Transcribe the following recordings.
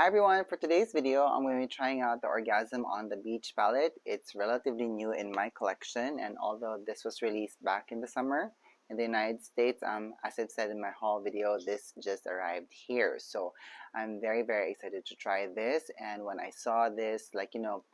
Hi everyone, for today's video, I'm going to be trying out the Orgasm on the Beach palette. It's relatively new in my collection, and although this was released back in the summer in the United States, as I've said in my haul video, this just arrived here. So I'm very excited to try this, and when I saw this,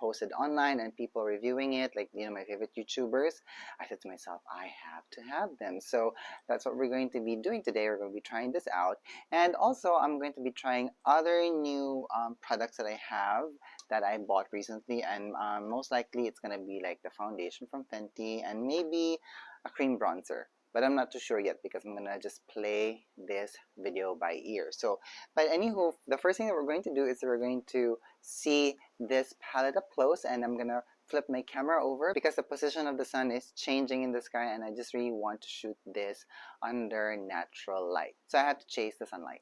posted online and people reviewing it, my favorite YouTubers, I said to myself, I have to have them. So that's what we're going to be doing today. We're going to be trying this out. And also, I'm going to be trying other new products that I have that I bought recently, and most likely it's going to be like the foundation from Fenty and maybe a cream bronzer. But I'm not too sure yet because I'm going to just play this video by ear. So, but anywho, the first thing that we're going to do is we're going to see this palette up close, and I'm going to flip my camera over because the position of the sun is changing in the sky, and I just really want to shoot this under natural light. So I have to chase the sunlight.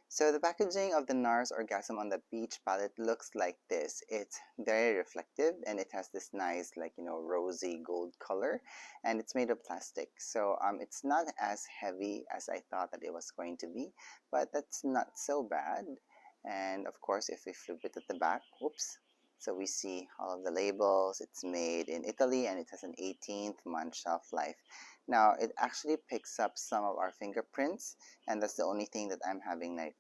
So the packaging of the NARS Orgasm on the Beach palette looks like this. It's very reflective and it has this nice rosy gold color, and it's made of plastic. So it's not as heavy as I thought that it was going to be, but that's not so bad. And of course, if we flip it at the back, whoops. So we see all of the labels. It's made in Italy and it has an 18th month shelf life. Now, it actually picks up some of our fingerprints, and that's the only thing that I'm having like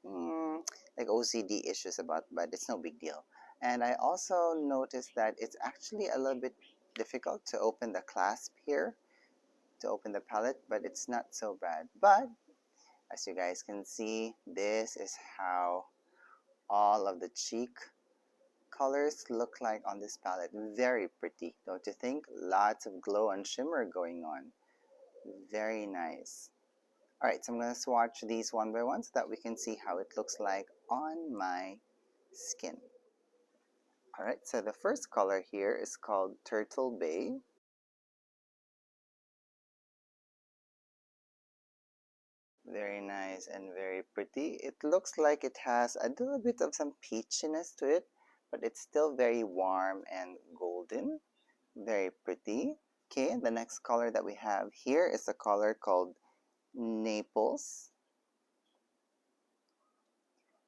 OCD issues about, but it's no big deal. And I also noticed that it's actually a little bit difficult to open the clasp here, to open the palette, but it's not so bad. But as you guys can see, this is how all of the cheek colors look like on this palette. Very pretty, don't you think? Lots of glow and shimmer going on. Very nice. Alright, so I'm going to swatch these one by one so that we can see how it looks like on my skin. Alright, so the first color here is called Turtle Bay. Very nice and very pretty. It looks like it has a little bit of some peachiness to it, but it's still very warm and golden. Very pretty. Okay, the next color that we have here is a color called Naples.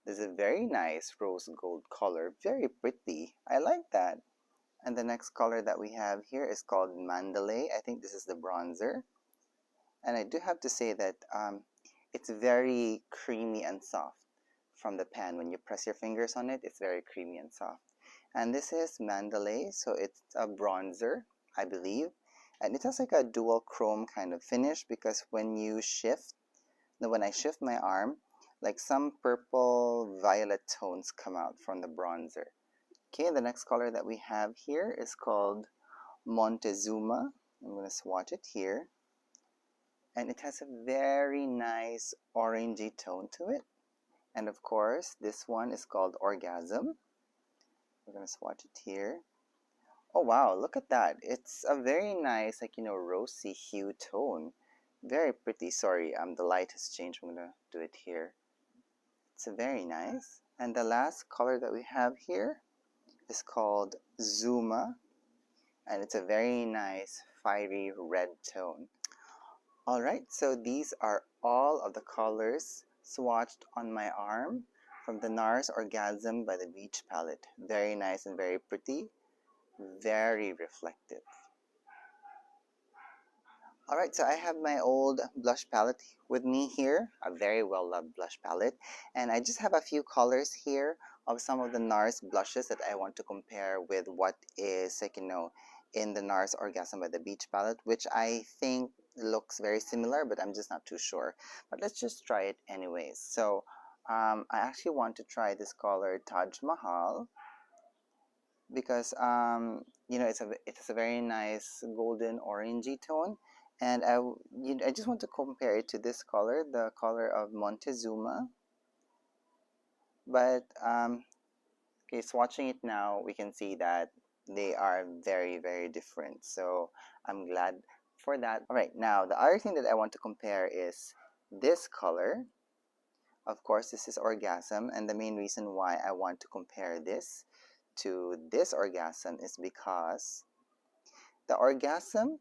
This is a very nice rose gold color. Very pretty. I like that. And the next color that we have here is called Mandelic. I think this is the bronzer. And I do have to say that it's very creamy and soft from the pan. When you press your fingers on it, it's very creamy and soft. And this is Mandelic, so it's a bronzer, I believe. And it has like a dual chrome kind of finish because when you shift, when I shift my arm, like some purple violet tones come out from the bronzer. Okay, the next color that we have here is called Montezuma. I'm going to swatch it here. And it has a very nice orangey tone to it. And of course, this one is called Orgasm. We're going to swatch it here. Oh wow, look at that. It's a very nice, rosy hue tone. Very pretty. Sorry, the light has changed. I'm going to do it here. It's very nice. And the last color that we have here is called Zuma. And it's a very nice fiery red tone. Alright, so these are all of the colors swatched on my arm from the NARS Orgasm by the Beach palette. Very nice and very pretty. Very reflective. Alright, so I have my old blush palette with me here, a very well loved blush palette, and I just have a few colors here of some of the NARS blushes that I want to compare with what is in the NARS Orgasm by the Beach palette, which I think looks very similar, but I'm just not too sure. But let's just try it anyways. So I actually want to try this color Taj Mahal, because it's a very nice golden orangey tone, and I just want to compare it to this color, the color of Montezuma. But okay, swatching it now, we can see that they are very different, so I'm glad for that. Alright, now the other thing that I want to compare is this color. Of course, this is Orgasm, and the main reason why I want to compare this to this Orgasm is because the Orgasm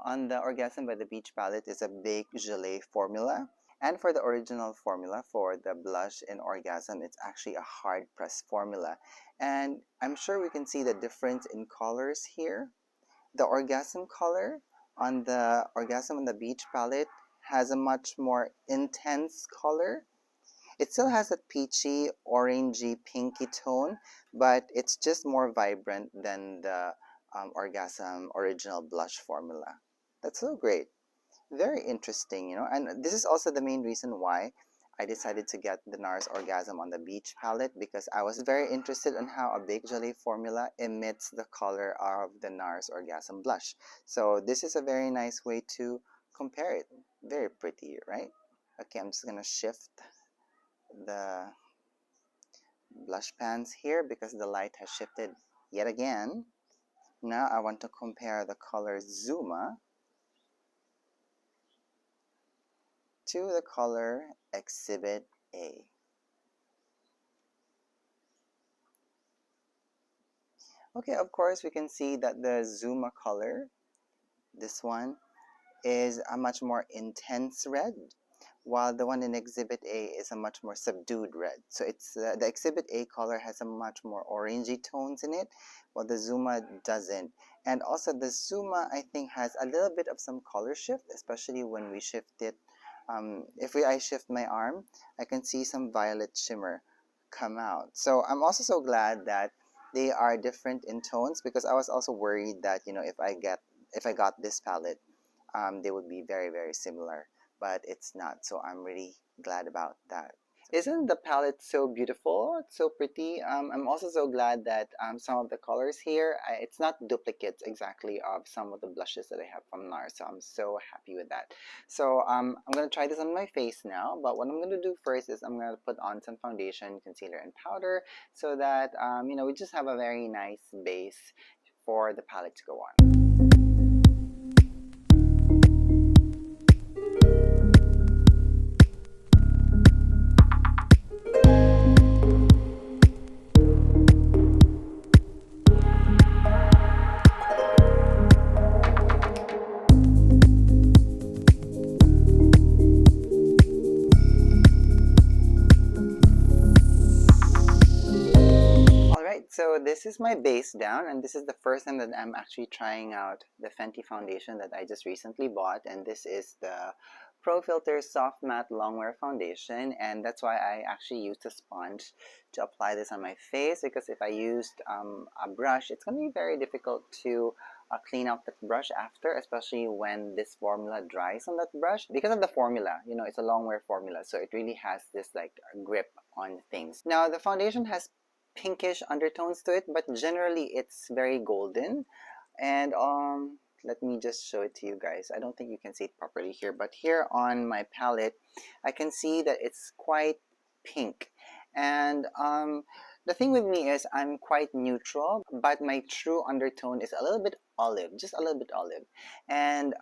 on the Orgasm by the Beach palette is a baked gelée formula, And for the original formula for the blush in Orgasm, it's actually a hard press formula. And I'm sure we can see the difference in colors here. The Orgasm color on the Orgasm on the Beach palette has a much more intense color. It still has a peachy, orangey, pinky tone, but it's just more vibrant than the Orgasm original blush formula. That's so great. Very interesting, and this is also the main reason why I decided to get the NARS Orgasm on the Beach palette, because I was very interested in how a Baked Gelée formula emits the color of the NARS Orgasm blush. So this is a very nice way to compare it. Very pretty, right? Okay, I'm just gonna shift the blush pans here because the light has shifted yet again. Now I want to compare the color Zuma to the color Exhibit A. Okay, of course we can see that the Zuma color, this one, is a much more intense red, while the one in Exhibit A is a much more subdued red. So it's the Exhibit A color has a much more orangey tones in it, while the Zuma doesn't. And also the Zuma, I think, has a little bit of some color shift, especially when we shift it. If I shift my arm, I can see some violet shimmer come out. So I'm also so glad that they are different in tones, because I was also worried that if I got this palette, they would be very, very similar, but it's not. So I'm really glad about that. Isn't the palette so beautiful? It's so pretty. I'm also so glad that some of the colors here, it's not duplicates exactly of some of the blushes that I have from NARS. So I'm so happy with that. So I'm going to try this on my face now. But what I'm going to do first is I'm going to put on some foundation, concealer, and powder, so that we just have a very nice base for the palette to go on. So this is my base down, and this is the first time that I'm actually trying out the Fenty foundation that I just recently bought, and this is the Pro Filt'r Soft Matte Longwear Foundation, and that's why I actually used a sponge to apply this on my face, because if I used a brush, it's going to be very difficult to clean out the brush after, especially when this formula dries on that brush. Because of the formula, it's a longwear formula, so it really has this like grip on things. Now the foundation has pinkish undertones to it, but generally it's very golden. And let me just show it to you guys. I don't think you can see it properly here, but here on my palette I can see that it's quite pink. And the thing with me is I'm quite neutral, but my true undertone is a little bit olive, just a little bit olive. And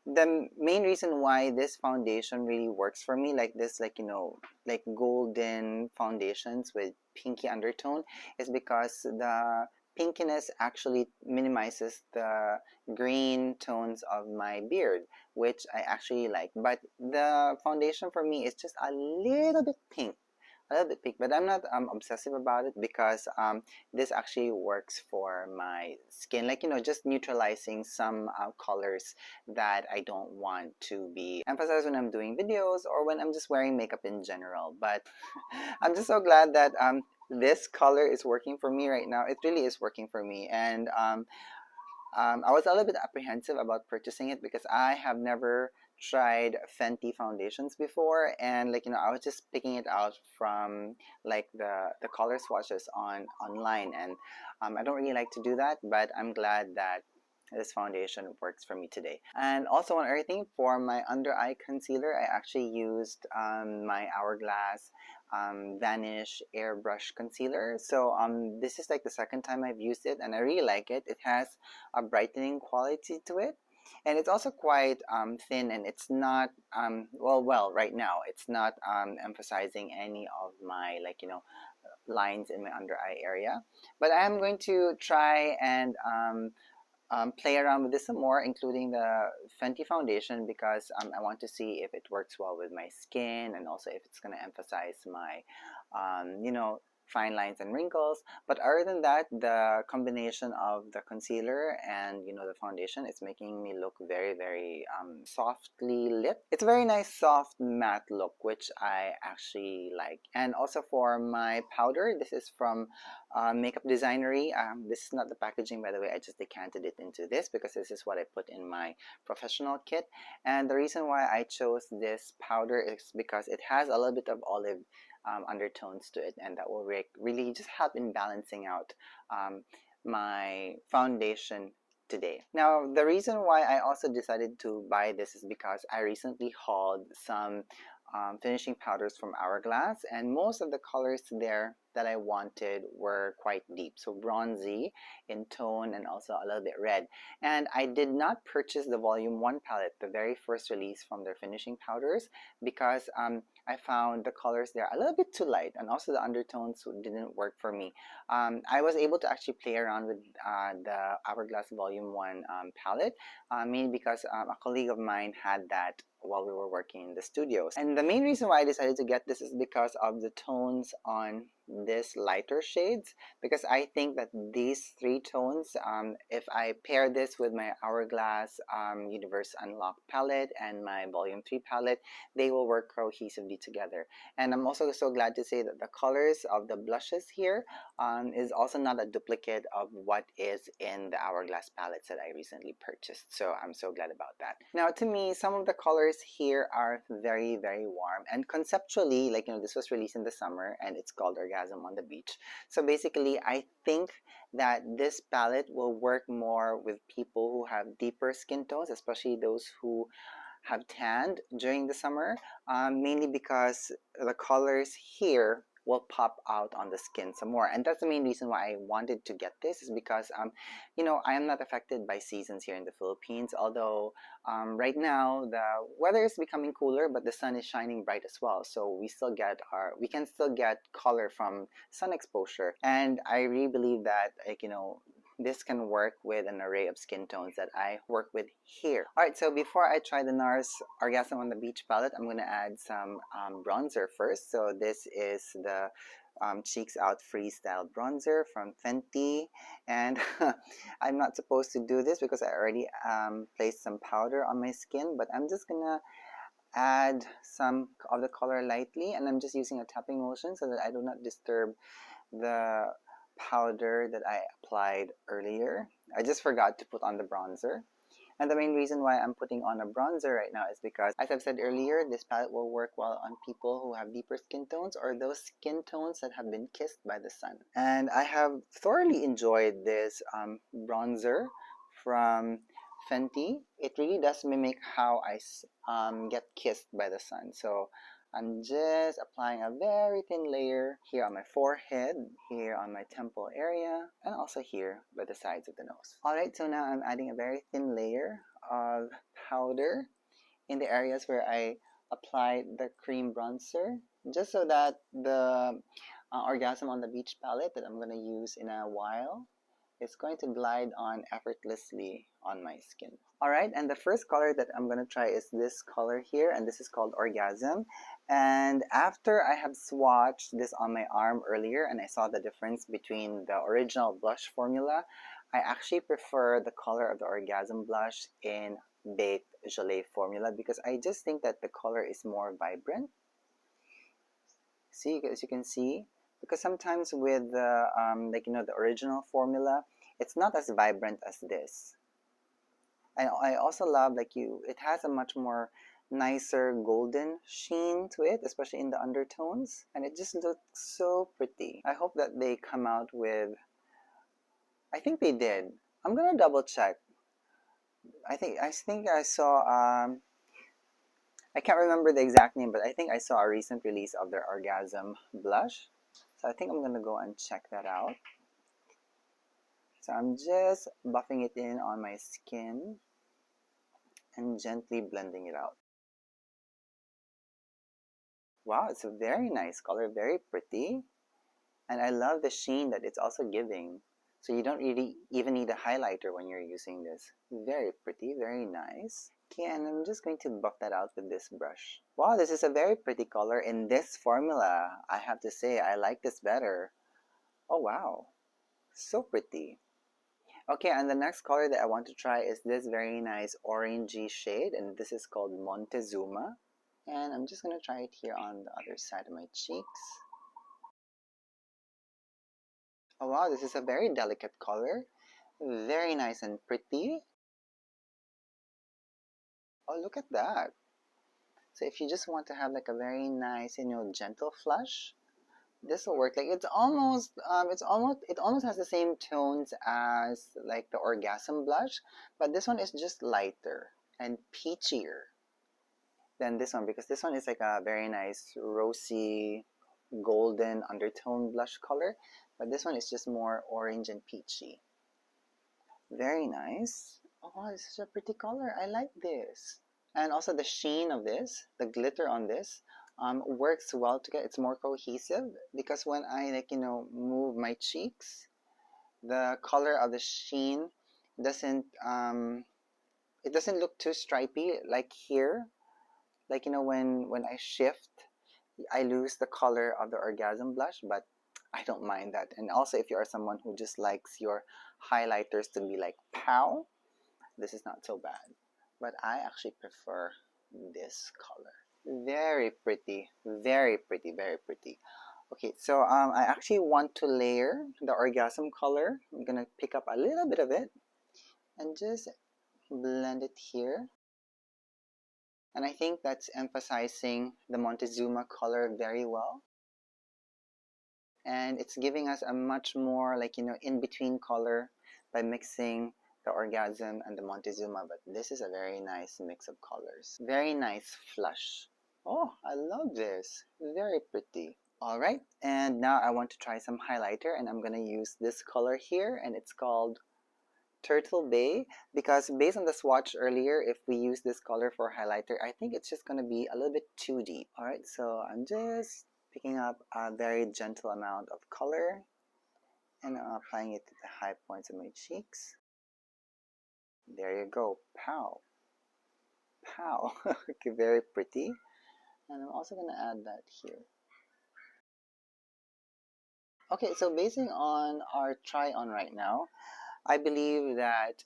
the main reason why this foundation really works for me, like this, like golden foundations with pinky undertone, is because the pinkiness actually minimizes the green tones of my beard, which I actually like. But the foundation for me is just a little bit pink, but I'm not obsessive about it, because this actually works for my skin, like just neutralizing some colors that I don't want to be emphasized when I'm doing videos or when I'm just wearing makeup in general. But I'm just so glad that this color is working for me right now. It really is working for me. And I was a little bit apprehensive about purchasing it, because I have never tried Fenty foundations before, and I was just picking it out from like the color swatches online, and I don't really like to do that, but I'm glad that this foundation works for me today. And also, one other thing, for my under eye concealer, I actually used my Hourglass Vanish Airbrush Concealer. So this is like the second time I've used it, and I really like it. It has a brightening quality to it, and it's also quite thin, and it's not well right now it's not emphasizing any of my lines in my under eye area. But I am going to try and play around with this some more, including the Fenty foundation, because I want to see if it works well with my skin, and also if it's going to emphasize my, you know, fine lines and wrinkles. But other than that, the combination of the concealer and, you know, the foundation is making me look very, very softly lit. It's a very nice soft matte look, which I actually like. And also for my powder, this is from Makeup Designery. This is not the packaging, by the way. I just decanted it into this because this is what I put in my professional kit. And the reason why I chose this powder is because it has a little bit of olive undertones to it, and that will really just help in balancing out my foundation today. Now, the reason why I also decided to buy this is because I recently hauled some finishing powders from Hourglass, and most of the colors there that I wanted were quite deep, so bronzy in tone and also a little bit red. And I did not purchase the Volume 1 palette, the very first release from their finishing powders, because I found the colors there a little bit too light, and also the undertones didn't work for me. I was able to actually play around with the Hourglass Volume 1 palette, mainly because a colleague of mine had that while we were working in the studios. And the main reason why I decided to get this is because of the tones on this lighter shades, because I think that these three tones, if I pair this with my Hourglass Universe Unlocked palette and my Volume 3 palette, they will work cohesively together. And I'm also so glad to say that the colors of the blushes here is also not a duplicate of what is in the Hourglass palettes that I recently purchased. So I'm so glad about that. Now, to me, some of the colors here are very, very warm, and conceptually, like, you know, this was released in the summer and it's called Orgasm on the Beach. So basically, I think that this palette will work more with people who have deeper skin tones, especially those who have tanned during the summer, mainly because the colors here will pop out on the skin some more. And that's the main reason why I wanted to get this, is because you know, I am not affected by seasons here in the Philippines, although right now the weather is becoming cooler, but the sun is shining bright as well, so we can still get color from sun exposure. And I really believe that, like, you know, this can work with an array of skin tones that I work with here. Alright, so before I try the NARS Orgasm on the Beach palette, I'm going to add some bronzer first. So this is the Cheeks Out Freestyle Bronzer from Fenty. And I'm not supposed to do this because I already placed some powder on my skin, but I'm just going to add some of the color lightly, and I'm just using a tapping motion so that I do not disturb the powder that I applied earlier. I just forgot to put on the bronzer. And the main reason why I'm putting on a bronzer right now is because, as I've said earlier, this palette will work well on people who have deeper skin tones or those skin tones that have been kissed by the sun. And I have thoroughly enjoyed this bronzer from Fenty. It really does mimic how I get kissed by the sun. So I'm just applying a very thin layer here on my forehead, here on my temple area, and also here by the sides of the nose. Alright, so now I'm adding a very thin layer of powder in the areas where I applied the cream bronzer, just so that the Orgasm on the Beach palette that I'm going to use in a while is going to glide on effortlessly on my skin. Alright, and the first color that I'm going to try is this color here, and this is called Orgasm. And after I have swatched this on my arm earlier and I saw the difference between the original blush formula, I actually prefer the color of the Orgasm blush in Baked Gelée formula, because I just think that the color is more vibrant. See, as you can see, because sometimes with the like, you know, the original formula, it's not as vibrant as this. And I also love, like, it has a much more nicer golden sheen to it, especially in the undertones, and it just looks so pretty. I hope that they come out with, I think they did. I'm gonna double check. I think I saw I can't remember the exact name, but I think I saw a recent release of their Orgasm blush. So I think I'm gonna go and check that out. So I'm just buffing it in on my skin and gently blending it out. Wow, it's a very nice color, very pretty. And I love the sheen that it's also giving. So you don't really even need a highlighter when you're using this. Very pretty, very nice. Okay, and I'm just going to buff that out with this brush. Wow, this is a very pretty color in this formula. I have to say, I like this better. Oh wow, so pretty. Okay, and the next color that I want to try is this very nice orangey shade, and this is called Montezuma. And I'm just going to try it here on the other side of my cheeks. Oh wow, this is a very delicate color. Very nice and pretty. Oh, look at that. So if you just want to have like a very nice, gentle flush, this will work. Like it almost has the same tones as like the Orgasm blush, but this one is just lighter and peachier than this one, because this one is like a very nice rosy golden undertone blush color, but this one is just more orange and peachy. Very nice. Oh wow, this is a pretty color. I like this. And also the sheen of this, the glitter on this, works well together. It's more cohesive because when I move my cheeks, the color of the sheen doesn't it doesn't look too stripy like here. Like when I shift, I lose the color of the Orgasm blush, but I don't mind that. And also if you are someone who just likes your highlighters to be like pow, this is not so bad. But I actually prefer this color. Very pretty, very pretty, very pretty. Okay, so I actually want to layer the Orgasm color. I'm gonna pick up a little bit of it and just blend it here. And I think that's emphasizing the Montezuma color very well. And it's giving us a much more in-between color by mixing the Orgasm and the Montezuma, but this is a very nice mix of colors. Very nice flush. Oh, I love this. Very pretty. Alright, and now I want to try some highlighter, and I'm going to use this color here, and it's called Turtle Bay, because based on the swatch earlier, if we use this color for highlighter, I think it's just going to be a little bit too deep. Alright, so I'm just picking up a very gentle amount of color, and I'm applying it to the high points of my cheeks. There you go. Pow. Pow. Okay, very pretty. And I'm also going to add that here. Okay, so basing on our try on right now, I believe that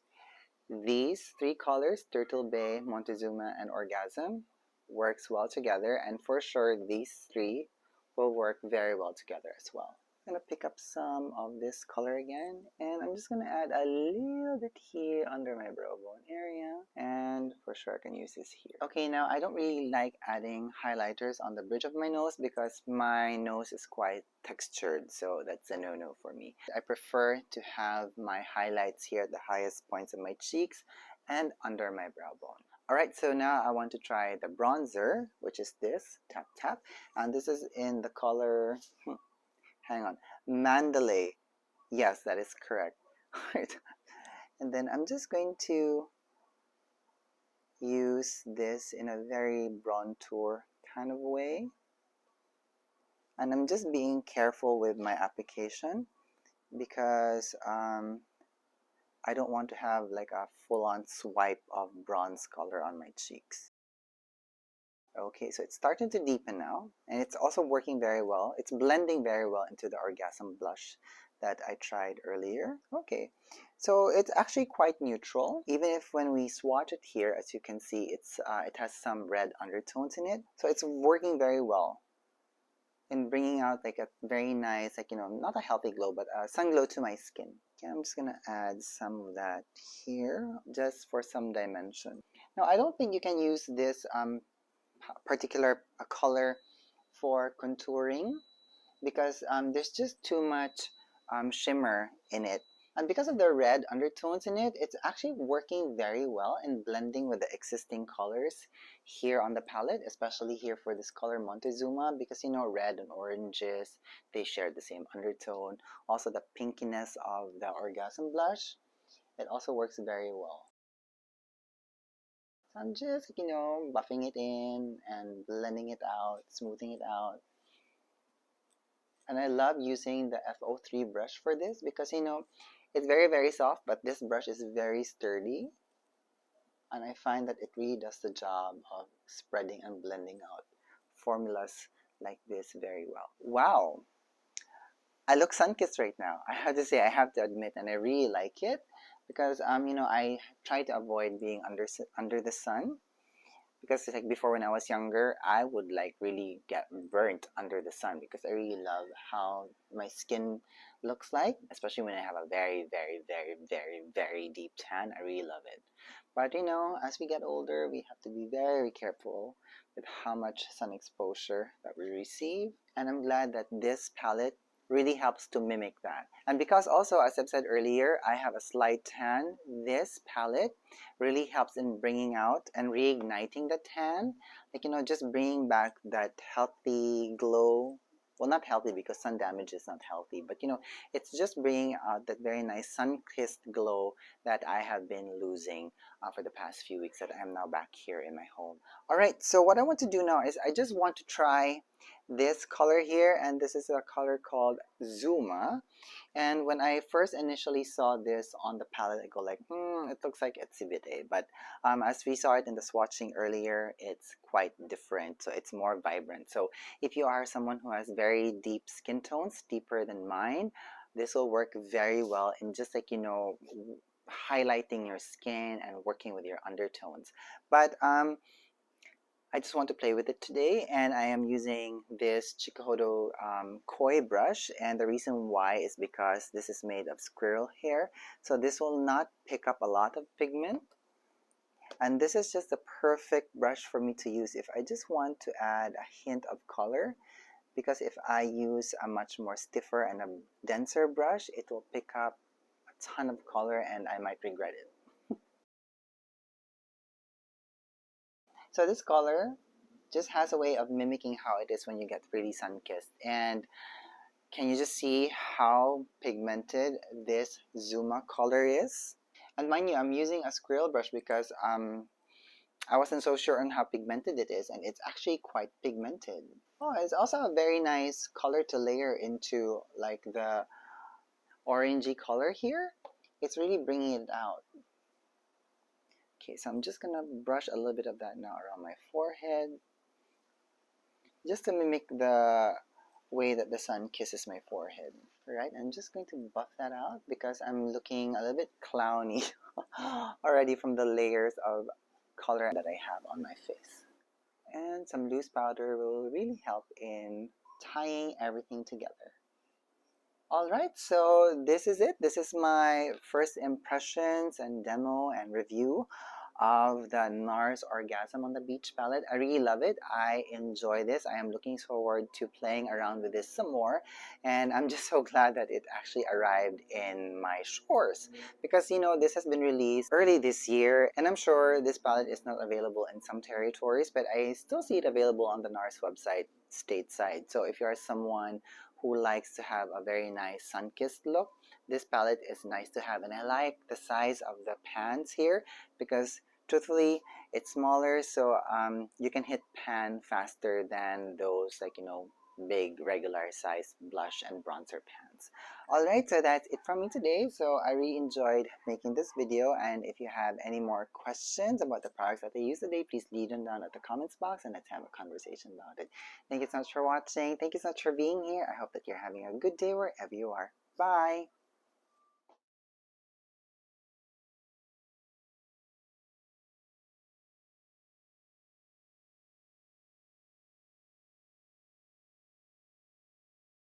these three colors, Turtle Bay, Montezuma, and Orgasm, works well together, and for sure these three will work very well together as well. I'm going to pick up some of this color again, and I'm just going to add a little bit here under my brow bone area, and for sure I can use this here. Okay, now I don't really like adding highlighters on the bridge of my nose because my nose is quite textured, so that's a no-no for me. I prefer to have my highlights here at the highest points of my cheeks and under my brow bone. Alright, so now I want to try the bronzer, which is this, Tap Tap, and this is in the color... hang on, Mandelic. Yes, that is correct. And then I'm just going to use this in a very bronzer kind of way. And I'm just being careful with my application because I don't want to have like a full-on swipe of bronze color on my cheeks. Okay, so it's starting to deepen now, and it's also working very well. It's blending very well into the Orgasm blush that I tried earlier. Okay, so it's actually quite neutral, even if when we swatch it here, as you can see, it has some red undertones in it. So it's working very well in bringing out like a very nice, not a healthy glow, but a sun glow to my skin. Okay, I'm just gonna add some of that here, just for some dimension. Now, I don't think you can use this particular color for contouring because there's just too much shimmer in it, and because of the red undertones in it, it's actually working very well in blending with the existing colors here on the palette, especially here for this color Montezuma, because red and oranges, they share the same undertone. Also the pinkiness of the Orgasm blush, it also works very well. I'm just, buffing it in and blending it out, smoothing it out. And I love using the F03 brush for this because, It's very, very soft, but this brush is very sturdy. And I find that it really does the job of spreading and blending out formulas like this very well. Wow! I look sun-kissed right now. I have to say, I have to admit, and I really like it because you know, I try to avoid being under the sun because like before when I was younger, I would like really get burnt under the sun because I really love how my skin looks like, especially when I have a very, very, very, very, very deep tan. I really love it. But you know, as we get older, we have to be very careful with how much sun exposure that we receive. And I'm glad that this palette really helps to mimic that. And because also, as I've said earlier, I have a slight tan, this palette really helps in bringing out and reigniting the tan. Like, you know, just bringing back that healthy glow. Well, not healthy because sun damage is not healthy, but you know, it's just bringing out that very nice sun-kissed glow that I have been losing for the past few weeks that I'm now back here in my home. All right, so what I want to do now is I just want to try this color here, and this is a color called Zuma. And when I first initially saw this on the palette, I go like, it looks like Exhibit. But as we saw it in the swatching earlier, it's quite different. So it's more vibrant. So if you are someone who has very deep skin tones, deeper than mine, this will work very well in just like, you know, highlighting your skin and working with your undertones. But I just want to play with it today, and I am using this Chikuhodo koi brush, and the reason why is because this is made of squirrel hair, so this will not pick up a lot of pigment, and this is just the perfect brush for me to use if I just want to add a hint of color, because if I use a much more stiffer and a denser brush, it will pick up a ton of color and I might regret it. So this color just has a way of mimicking how it is when you get really sun-kissed. And can you just see how pigmented this Zuma color is? And mind you, I'm using a squirrel brush because I wasn't so sure on how pigmented it is, and it's actually quite pigmented. Oh, it's also a very nice color to layer into like the orangey color here. It's really bringing it out. Okay, so I'm just gonna brush a little bit of that now around my forehead, just to mimic the way that the sun kisses my forehead. Right, I'm just going to buff that out because I'm looking a little bit clowny already from the layers of color that I have on my face. And some loose powder will really help in tying everything together. Alright, so this is it. This is my first impressions and demo and review of the NARS Orgasm on the Beach palette. I really love it. I enjoy this. I am looking forward to playing around with this some more, and I'm just so glad that it actually arrived in my shores because you know this has been released early this year, and I'm sure this palette is not available in some territories, but I still see it available on the NARS website stateside. So if you are someone who likes to have a very nice sun-kissed look, this palette is nice to have. And I like the size of the pans here because truthfully it's smaller, so you can hit pan faster than those like, you know, big regular size blush and bronzer pans. Alright, so that's it from me today. So I really enjoyed making this video, and if you have any more questions about the products that I use today, please leave them down at the comments box and let's have a conversation about it. Thank you so much for watching. Thank you so much for being here. I hope that you're having a good day wherever you are. Bye!